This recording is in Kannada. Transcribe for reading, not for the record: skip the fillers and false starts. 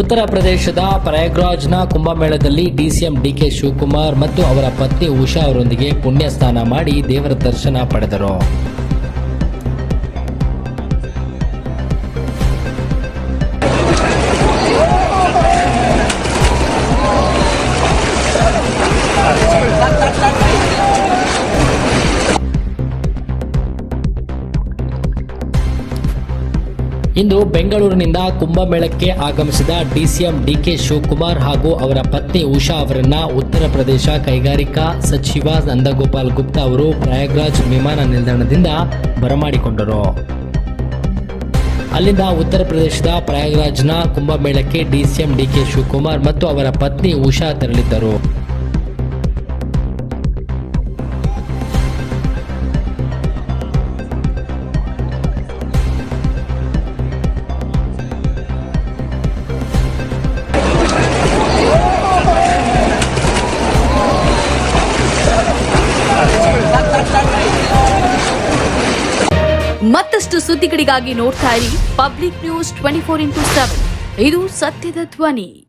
ಉತ್ತರ ಪ್ರದೇಶದ ಪ್ರಯಾಗ್ರಾಜ್ನ ಕುಂಭಮೇಳದಲ್ಲಿ ಡಿಸಿಎಂ ಡಿಕೆ ಶಿವಕುಮಾರ್ ಮತ್ತು ಅವರ ಪತ್ನಿ ಉಷಾ ಅವರೊಂದಿಗೆ ಪುಣ್ಯ ಸ್ನಾನ ಮಾಡಿ ದೇವರ ದರ್ಶನ ಪಡೆದರು. ಇಂದು ಬೆಂಗಳೂರಿನಿಂದ ಕುಂಭಮೇಳಕ್ಕೆ ಆಗಮಿಸಿದ ಡಿಸಿಎಂ ಡಿಕೆ ಶಿವಕುಮಾರ್ ಹಾಗೂ ಅವರ ಪತ್ನಿ ಉಷಾ ಅವರನ್ನ ಉತ್ತರ ಪ್ರದೇಶ ಕೈಗಾರಿಕಾ ಸಚಿವ ನಂದಗೋಪಾಲ್ ಗುಪ್ತಾ ಅವರು ಪ್ರಯಾಗ್ರಾಜ್ ವಿಮಾನ ನಿಲ್ದಾಣದಿಂದ ಬರಮಾಡಿಕೊಂಡರು. ಅಲ್ಲಿಂದ ಉತ್ತರ ಪ್ರದೇಶದ ಪ್ರಯಾಗ್ರಾಜ್ನ ಕುಂಭಮೇಳಕ್ಕೆ ಡಿಸಿಎಂ ಡಿಕೆ ಶಿವಕುಮಾರ್ ಮತ್ತು ಅವರ ಪತ್ನಿ ಉಷಾ ತೆರಳಿದ್ದರು. ಮತ್ತಷ್ಟು ಸುದ್ದಿಗಳಿಗಾಗಿ ನೋಡ್ತಾ ಇರಿ ಪಬ್ಲಿಕ್ ನ್ಯೂಸ್ 24x7. ಇದು ಸತ್ಯದ ಧ್ವನಿ.